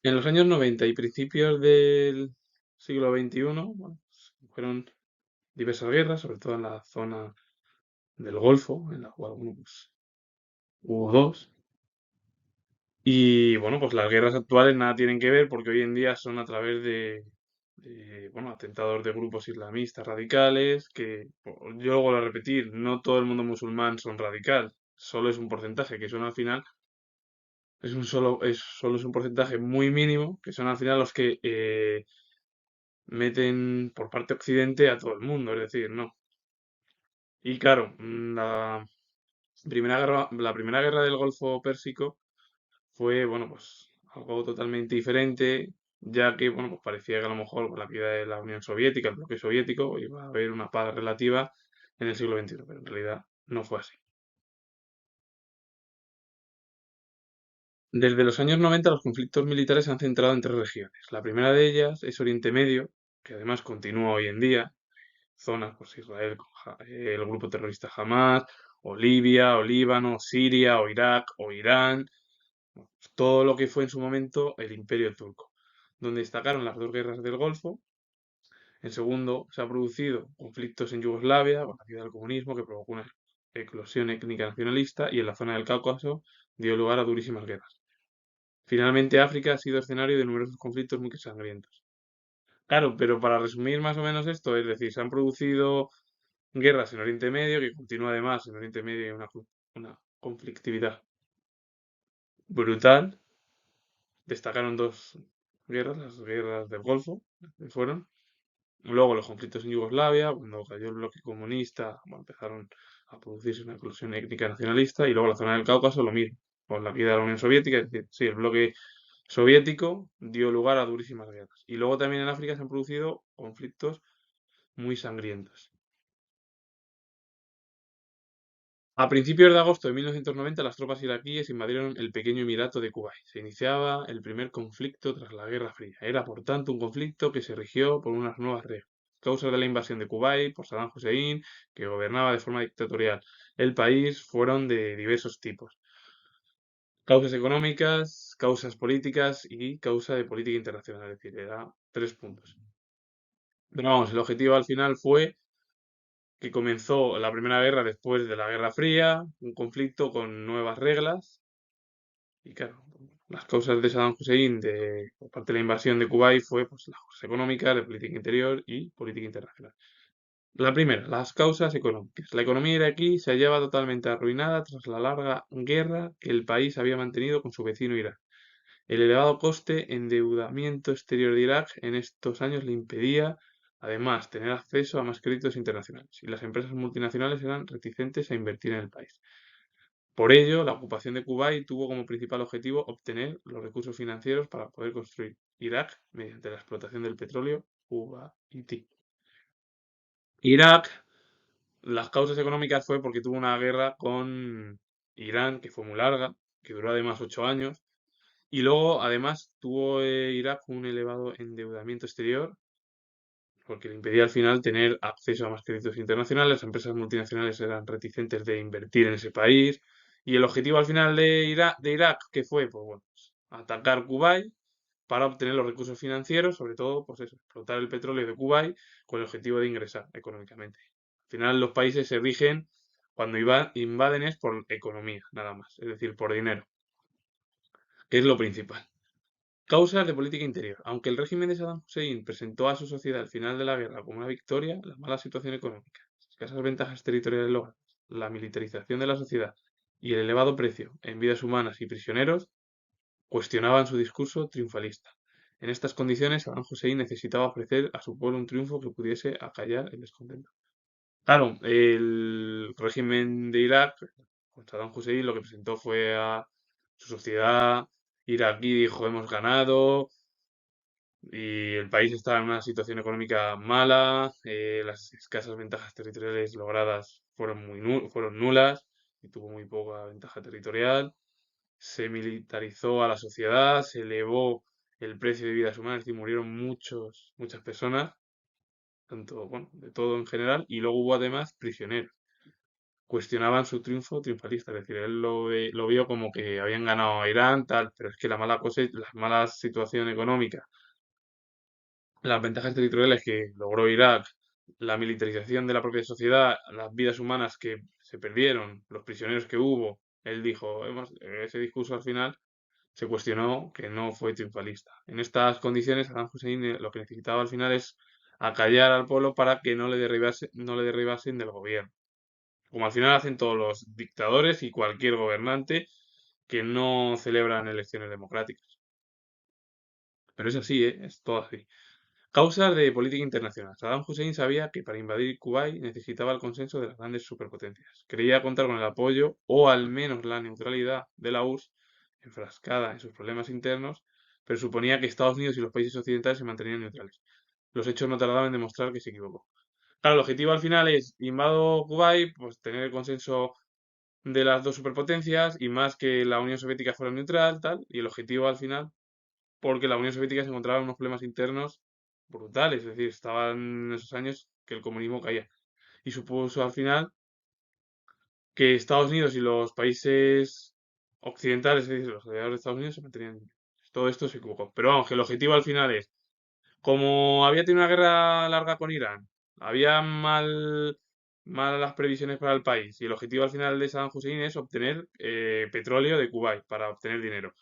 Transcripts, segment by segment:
En los años 90 y principios del siglo XXI, bueno, pues, fueron diversas guerras, sobre todo en la zona del Golfo, en la cual, bueno, pues, hubo dos. Y bueno, pues las guerras actuales nada tienen que ver porque hoy en día son a través bueno, atentados de grupos islamistas radicales, que yo luego lo repetir, no todo el mundo musulmán son radical, solo es un porcentaje, que son al final, solo es un porcentaje muy mínimo, que son al final los que meten por parte occidente a todo el mundo, es decir, no. Y claro, la primera guerra del Golfo Pérsico fue, bueno, pues algo totalmente diferente, ya que, bueno, pues parecía que a lo mejor con la caída de la Unión Soviética, el bloque soviético, iba a haber una paz relativa en el siglo XXI, pero en realidad no fue así. Desde los años 90 los conflictos militares se han centrado en tres regiones. La primera de ellas es Oriente Medio, que además continúa hoy en día, zonas, pues Israel, con el grupo terrorista Hamas, o Libia, o Líbano, o Siria, o Irak, o Irán, bueno, pues todo lo que fue en su momento el Imperio Turco, donde destacaron las dos guerras del Golfo. En segundo, se han producido conflictos en Yugoslavia, con la caída del comunismo, que provocó una eclosión étnica nacionalista, y en la zona del Cáucaso dio lugar a durísimas guerras. Finalmente, África ha sido escenario de numerosos conflictos muy sangrientos. Claro, pero para resumir más o menos esto, es decir, se han producido guerras en Oriente Medio, que continúa además en Oriente Medio hay una conflictividad brutal. Destacaron dos guerras, las guerras del Golfo, que fueron. Luego los conflictos en Yugoslavia, cuando cayó el bloque comunista, bueno, empezaron a producirse una eclosión étnica nacionalista. Y luego la zona del Cáucaso, lo mismo, con la caída de la Unión Soviética, es decir, sí, el bloque soviético dio lugar a durísimas guerras. Y luego también en África se han producido conflictos muy sangrientos. A principios de agosto de 1990, las tropas iraquíes invadieron el pequeño emirato de Kuwait. Se iniciaba el primer conflicto tras la Guerra Fría. Era, por tanto, un conflicto que se rigió por unas nuevas reglas. Causas de la invasión de Kuwait por Saddam Hussein, que gobernaba de forma dictatorial el país, fueron de diversos tipos. Causas económicas, causas políticas y causa de política internacional. Es decir, era tres puntos. Pero vamos, el objetivo al final fue que comenzó la Primera Guerra después de la Guerra Fría, un conflicto con nuevas reglas. Y claro, las causas de Saddam Hussein por parte de la invasión de Kuwait fue pues, las causas económicas, de política interior y política internacional. La primera, las causas económicas. La economía iraquí se hallaba totalmente arruinada tras la larga guerra que el país había mantenido con su vecino Irak. El elevado coste endeudamiento exterior de Irak en estos años le impedía, además, tener acceso a más créditos internacionales, y las empresas multinacionales eran reticentes a invertir en el país. Por ello, la ocupación de Kuwait tuvo como principal objetivo obtener los recursos financieros para poder construir Irak mediante la explotación del petróleo kuwaití. Irak, las causas económicas fue porque tuvo una guerra con Irán que fue muy larga, que duró además 8 años, y luego además tuvo Irak un elevado endeudamiento exterior porque le impedía al final tener acceso a más créditos internacionales. Las empresas multinacionales eran reticentes de invertir en ese país. Y el objetivo al final de Irak, ¿qué fue? Pues bueno, pues, atacar Kuwait para obtener los recursos financieros, sobre todo, pues eso, explotar el petróleo de Kuwait con el objetivo de ingresar económicamente. Al final los países se rigen cuando invaden es por economía, nada más, es decir, por dinero, que es lo principal. Causas de política interior. Aunque el régimen de Saddam Hussein presentó a su sociedad al final de la guerra como una victoria, la mala situación económica, las escasas ventajas territoriales lograles, la militarización de la sociedad y el elevado precio en vidas humanas y prisioneros cuestionaban su discurso triunfalista. En estas condiciones, Saddam Hussein necesitaba ofrecer a su pueblo un triunfo que pudiese acallar el descontento. Claro, el régimen de Irak, con Saddam Hussein, lo que presentó fue a su sociedad iraquí, dijo, hemos ganado, y el país está en una situación económica mala, las escasas ventajas territoriales logradas fueron nulas y tuvo muy poca ventaja territorial. Se militarizó a la sociedad, se elevó el precio de vidas humanas, es decir, murieron muchas personas, tanto, bueno, de todo en general, y luego hubo además prisioneros. cuestionaban su triunfo triunfalista. Es decir, él lo vio como que habían ganado a Irán, tal, pero es que la mala cosa, la mala situación económica, las ventajas territoriales que logró Irak, la militarización de la propia sociedad, las vidas humanas que se perdieron, los prisioneros que hubo, él dijo, ese discurso al final se cuestionó que no fue triunfalista. En estas condiciones, Saddam Hussein lo que necesitaba al final es acallar al pueblo para que no le derribasen del gobierno. Como al final hacen todos los dictadores y cualquier gobernante que no celebran elecciones democráticas. Pero es así, ¿eh? Es todo así. Causas de política internacional. Saddam Hussein sabía que para invadir Kuwait necesitaba el consenso de las grandes superpotencias. Creía contar con el apoyo o al menos la neutralidad de la URSS, enfrascada en sus problemas internos, pero suponía que Estados Unidos y los países occidentales se mantenían neutrales. Los hechos no tardaban en demostrar que se equivocó. Claro, el objetivo al final es invado Kuwait, pues tener el consenso de las dos superpotencias y más que la Unión Soviética fuera neutral, tal, y el objetivo al final porque la Unión Soviética se encontraba en unos problemas internos brutales, es decir, estaban en esos años que el comunismo caía. Y supuso al final que Estados Unidos y los países occidentales, es decir, los aliados de Estados Unidos, se mantenían. Todo esto se equivocó. Pero vamos, que el objetivo al final es, como había tenido una guerra larga con Irán, había malas previsiones para el país, y el objetivo al final de Saddam Hussein es obtener petróleo de Kuwait para obtener dinero.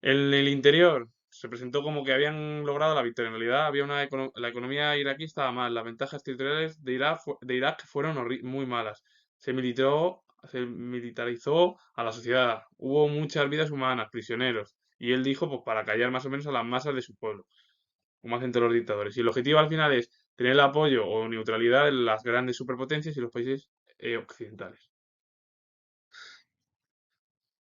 En el interior se presentó como que habían logrado la victoria. En realidad había la economía iraquí estaba mal. Las ventajas territoriales de Irak fueron muy malas. Se militarizó a la sociedad. Hubo muchas vidas humanas, prisioneros. Y él dijo, pues para callar más o menos a las masas de su pueblo, como hacen todos los dictadores. Y el objetivo al final es tener el apoyo o neutralidad de las grandes superpotencias y los países occidentales.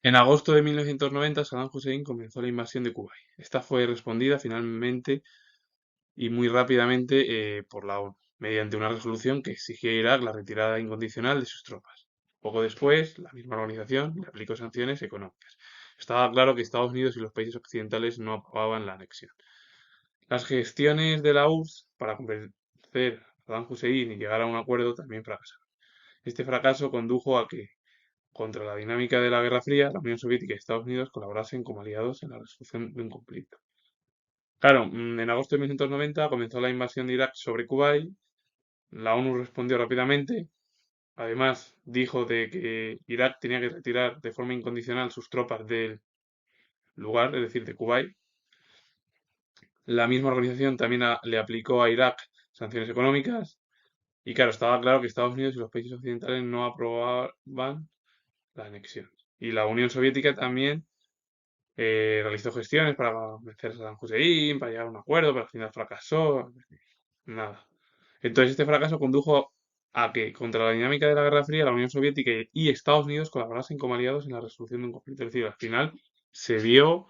En agosto de 1990, Saddam Hussein comenzó la invasión de Kuwait. Esta fue respondida finalmente y muy rápidamente por la ONU, mediante una resolución que exigía a Irak la retirada incondicional de sus tropas. Poco después, la misma organización le aplicó sanciones económicas. Estaba claro que Estados Unidos y los países occidentales no aprobaban la anexión. Las gestiones de la URSS para convencer a Saddam Hussein y llegar a un acuerdo también fracasaron. Este fracaso condujo a que contra la dinámica de la Guerra Fría, la Unión Soviética y Estados Unidos colaborasen como aliados en la resolución de un conflicto. Claro, en agosto de 1990 comenzó la invasión de Irak sobre Kuwait. La ONU respondió rápidamente. Además, dijo de que Irak tenía que retirar de forma incondicional sus tropas del lugar, es decir, de Kuwait. La misma organización también le aplicó a Irak sanciones económicas. Y claro, estaba claro que Estados Unidos y los países occidentales no aprobaban la anexión. Y la Unión Soviética también realizó gestiones para vencer a Saddam Hussein, para llegar a un acuerdo, pero al final fracasó. Nada. Entonces este fracaso condujo a que, contra la dinámica de la Guerra Fría, la Unión Soviética y Estados Unidos colaborasen como aliados en la resolución de un conflicto. Es decir, al final se vio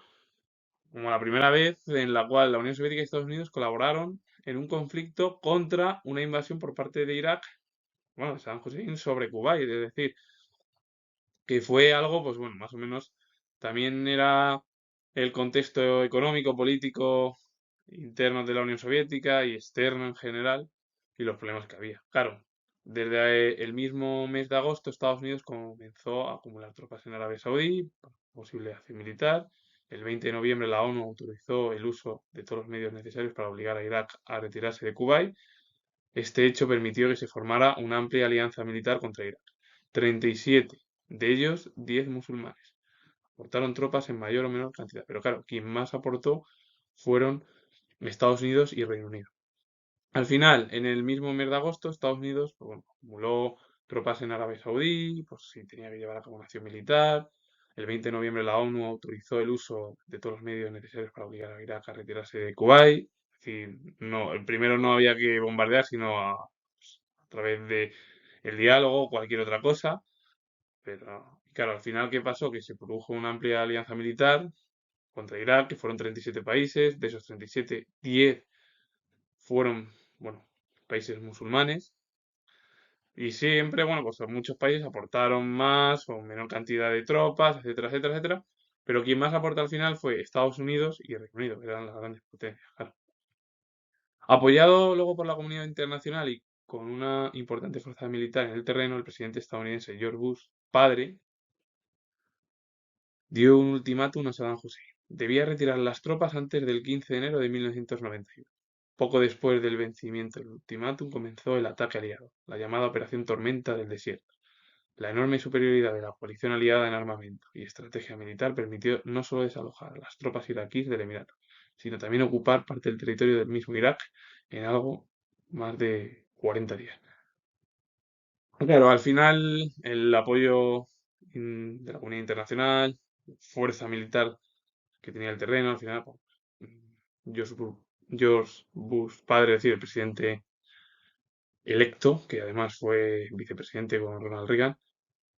como la primera vez en la cual la Unión Soviética y Estados Unidos colaboraron en un conflicto contra una invasión por parte de Irak, bueno, de Saddam Hussein sobre Kuwait. Es decir, que fue algo, pues bueno, más o menos también era el contexto económico, político interno de la Unión Soviética y externo en general y los problemas que había. Claro, desde el mismo mes de agosto Estados Unidos comenzó a acumular tropas en Arabia Saudí, posible acción militar. El 20 de noviembre la ONU autorizó el uso de todos los medios necesarios para obligar a Irak a retirarse de Kuwait. Este hecho permitió que se formara una amplia alianza militar contra Irak. 37 de ellos 10 musulmanes. Aportaron tropas en mayor o menor cantidad, pero claro, quien más aportó fueron Estados Unidos y Reino Unido. Al final, en el mismo mes de agosto, Estados Unidos pues bueno, acumuló tropas en Arabia Saudí, pues sí tenía que llevar a cabo una acción militar. El 20 de noviembre la ONU autorizó el uso de todos los medios necesarios para obligar a Irak a retirarse de Kuwait. Es decir, no, el primero no había que bombardear, sino a través de el diálogo o cualquier otra cosa. Pero, claro, al final, ¿qué pasó? Que se produjo una amplia alianza militar contra Irak, que fueron 37 países. De esos 37, 10 fueron, bueno, países musulmanes. Y siempre, bueno, pues muchos países aportaron más o menor cantidad de tropas, etcétera, etcétera, etcétera. Pero quien más aportó al final fue Estados Unidos y Reino Unido, que eran las grandes potencias, claro. Apoyado luego por la comunidad internacional y con una importante fuerza militar en el terreno, el presidente estadounidense George Bush, padre, dio un ultimátum a Saddam Hussein. Debía retirar las tropas antes del 15 de enero de 1991. Poco después del vencimiento del ultimátum comenzó el ataque aliado, la llamada Operación Tormenta del Desierto. La enorme superioridad de la coalición aliada en armamento y estrategia militar permitió no solo desalojar a las tropas iraquíes del Emirato, sino también ocupar parte del territorio del mismo Irak en algo más de 40 días. Claro, al final el apoyo de la comunidad internacional, fuerza militar que tenía el terreno, al final, pues, George Bush, padre, es decir, el presidente electo, que además fue vicepresidente con Ronald Reagan,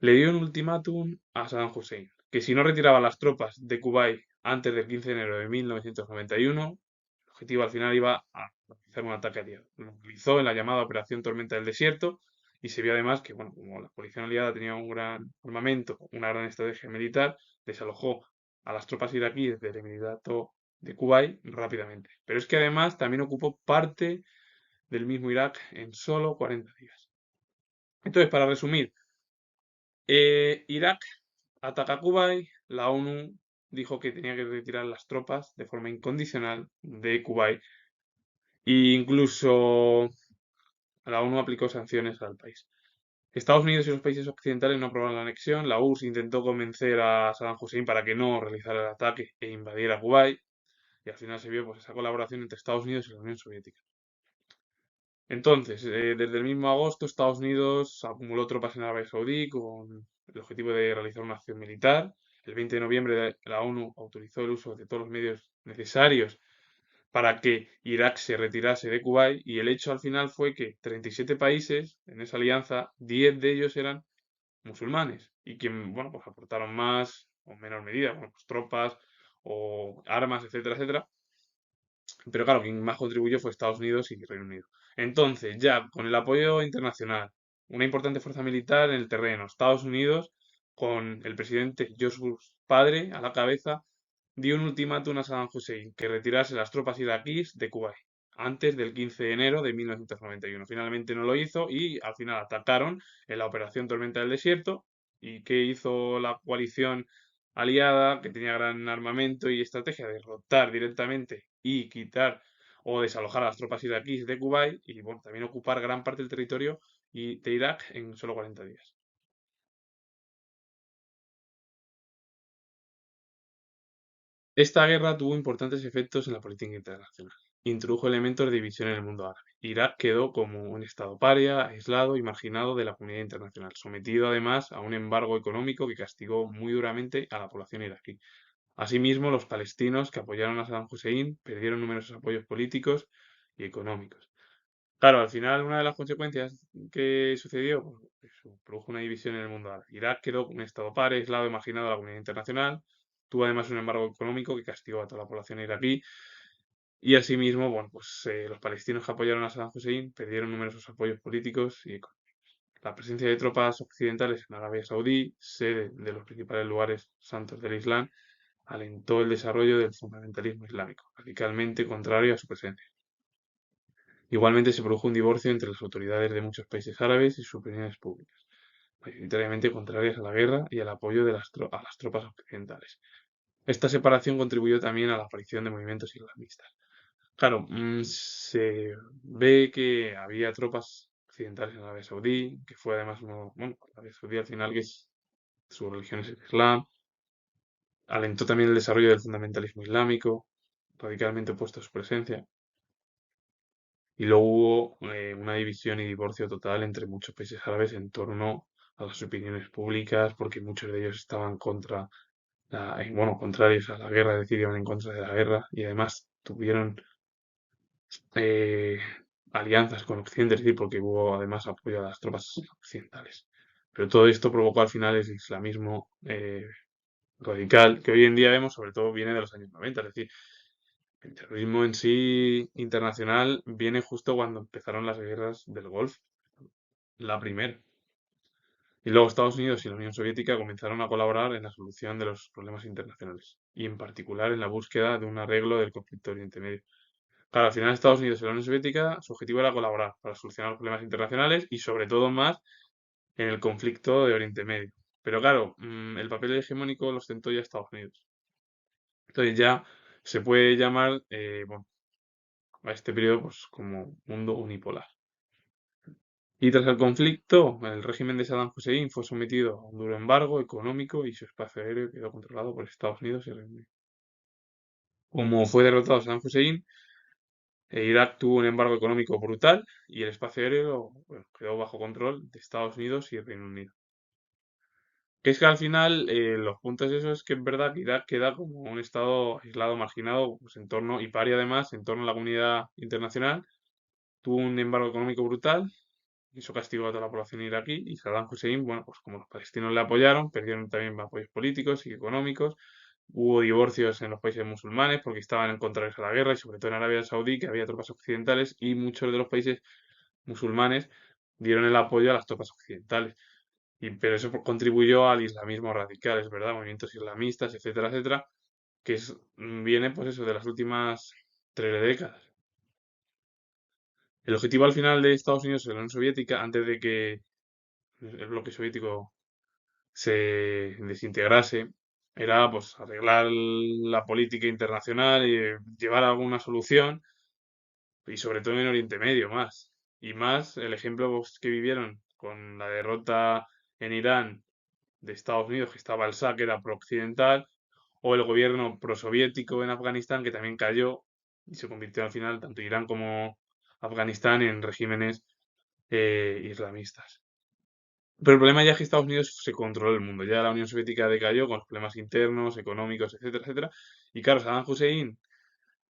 le dio un ultimátum a Saddam Hussein, que si no retiraba las tropas de Kuwait antes del 15 de enero de 1991, el objetivo al final iba a hacer un ataque aliado. Lo utilizó en la llamada Operación Tormenta del Desierto y se vio además que, bueno, como la coalición aliada tenía un gran armamento, una gran estrategia militar, desalojó a las tropas iraquíes del Emirato de Kuwait rápidamente. Pero es que además también ocupó parte del mismo Irak en solo 40 días. Entonces, para resumir, Irak ataca Kuwait, la ONU dijo que tenía que retirar las tropas de forma incondicional de Kuwait e incluso la ONU aplicó sanciones al país. Estados Unidos y los países occidentales no aprobaron la anexión, la URSS intentó convencer a Saddam Hussein para que no realizara el ataque e invadiera Kuwait y al final se vio pues, esa colaboración entre Estados Unidos y la Unión Soviética. Entonces, desde el mismo agosto, Estados Unidos acumuló tropas en Arabia Saudí con el objetivo de realizar una acción militar. El 20 de noviembre, la ONU autorizó el uso de todos los medios necesarios para que Irak se retirase de Kuwait y el hecho al final fue que 37 países en esa alianza, 10 de ellos eran musulmanes y quien, bueno, pues aportaron más o menor medida, bueno, pues tropas o armas, etcétera, etcétera. Pero claro, quien más contribuyó fue Estados Unidos y Reino Unido. Entonces, ya con el apoyo internacional, una importante fuerza militar en el terreno, Estados Unidos, con el presidente George Bush padre a la cabeza, dio un ultimátum a Saddam Hussein que retirase las tropas iraquíes de Kuwait antes del 15 de enero de 1991. Finalmente no lo hizo y al final atacaron en la Operación Tormenta del Desierto. ¿Y qué hizo la coalición aliada, que tenía gran armamento y estrategia? Derrotar directamente y quitar o desalojar a las tropas iraquíes de Kuwait y bueno, también ocupar gran parte del territorio de Irak en solo 40 días. Esta guerra tuvo importantes efectos en la política internacional. Introdujo elementos de división en el mundo árabe. Irak quedó como un estado paria, aislado y marginado de la comunidad internacional, sometido además a un embargo económico que castigó muy duramente a la población iraquí. Asimismo, los palestinos que apoyaron a Saddam Hussein perdieron numerosos apoyos políticos y económicos. Claro, al final una de las consecuencias que sucedió, pues, eso, produjo una división en el mundo árabe. Irak quedó como un estado paria, aislado y marginado de la comunidad internacional. Tuvo además un embargo económico que castigó a toda la población iraquí. Y asimismo, bueno, pues los palestinos que apoyaron a Saddam Hussein perdieron numerosos apoyos políticos y económicos. La presencia de tropas occidentales en Arabia Saudí, sede de los principales lugares santos del Islam, alentó el desarrollo del fundamentalismo islámico, radicalmente contrario a su presencia. Igualmente se produjo un divorcio entre las autoridades de muchos países árabes y sus opiniones públicas, mayoritariamente contrarias a la guerra y al apoyo de a las tropas occidentales. Esta separación contribuyó también a la aparición de movimientos islamistas. Claro, se ve que había tropas occidentales en Arabia Saudí, que fue además bueno, Arabia Saudí al final que su religión es el Islam, alentó también el desarrollo del fundamentalismo islámico, radicalmente opuesto a su presencia. Y luego hubo una división y divorcio total entre muchos países árabes en torno a las opiniones públicas, porque muchos de ellos estaban bueno, contrarios a la guerra, es decir, iban en contra de la guerra y además tuvieron eh, alianzas con Occidente, es decir, porque hubo además apoyo a las tropas occidentales. Pero todo esto provocó al final el islamismo radical que hoy en día vemos, sobre todo viene de los años 90, es decir, el terrorismo en sí internacional viene justo cuando empezaron las guerras del Golfo, la primera. Y luego Estados Unidos y la Unión Soviética comenzaron a colaborar en la solución de los problemas internacionales y en particular en la búsqueda de un arreglo del conflicto Oriente Medio. Claro, al final Estados Unidos y la Unión Soviética, su objetivo era colaborar para solucionar los problemas internacionales y sobre todo más en el conflicto de Oriente Medio. Pero claro, el papel hegemónico lo ostentó ya Estados Unidos. Entonces ya se puede llamar, bueno, a este periodo pues como mundo unipolar. Y tras el conflicto, el régimen de Saddam Hussein fue sometido a un duro embargo económico y su espacio aéreo quedó controlado por Estados Unidos y Reino Unido. Como fue derrotado Saddam Hussein, Irak tuvo un embargo económico brutal y el espacio aéreo, bueno, quedó bajo control de Estados Unidos y Reino Unido. Que es que al final los puntos de eso es que es verdad que Irak queda como un estado aislado, marginado, pues en torno, y paria además, en torno a la comunidad internacional. Tuvo un embargo económico brutal y eso castigó a toda la población iraquí. Y Saddam Hussein, bueno, pues como los palestinos le apoyaron, perdieron también apoyos políticos y económicos. Hubo divorcios en los países musulmanes porque estaban en contra de la guerra y sobre todo en Arabia Saudí, que había tropas occidentales y muchos de los países musulmanes dieron el apoyo a las tropas occidentales. Pero eso contribuyó al islamismo radical, es verdad, movimientos islamistas, etcétera, etcétera, que viene pues eso de las últimas 3 décadas. El objetivo al final de Estados Unidos y la Unión Soviética, antes de que el bloque soviético se desintegrase, era pues arreglar la política internacional y llevar alguna solución, y sobre todo en Oriente Medio más. Y más el ejemplo pues, que vivieron con la derrota en Irán de Estados Unidos, que estaba el Shah, que era pro-occidental, o el gobierno prosoviético en Afganistán, que también cayó y se convirtió al final, tanto Irán como Afganistán, en regímenes islamistas. Pero el problema ya es que Estados Unidos se controló el mundo. Ya la Unión Soviética decayó con los problemas internos, económicos, etcétera, etcétera. Y claro, Saddam Hussein,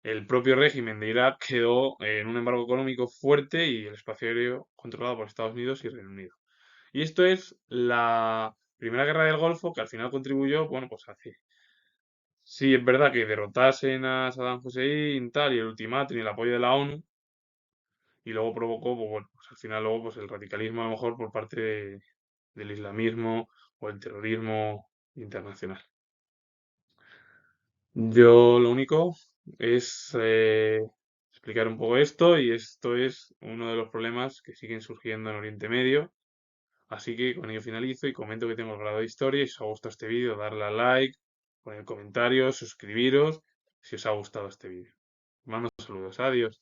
el propio régimen de Irak, quedó en un embargo económico fuerte y el espacio aéreo controlado por Estados Unidos y Reino Unido. Y esto es la Primera Guerra del Golfo, que al final contribuyó, bueno, pues hace. Sí, es verdad que derrotasen a Saddam Hussein, tal, y el ultimátum y el apoyo de la ONU, y luego provocó, pues bueno, pues al final luego pues el radicalismo a lo mejor por parte del islamismo o el terrorismo internacional. Yo lo único es explicar un poco esto y esto es uno de los problemas que siguen surgiendo en Oriente Medio. Así que con ello finalizo y comento que tengo el grado de historia y si os ha gustado este vídeo, darle a like, poner comentarios, suscribiros si os ha gustado este vídeo. Mando saludos, adiós.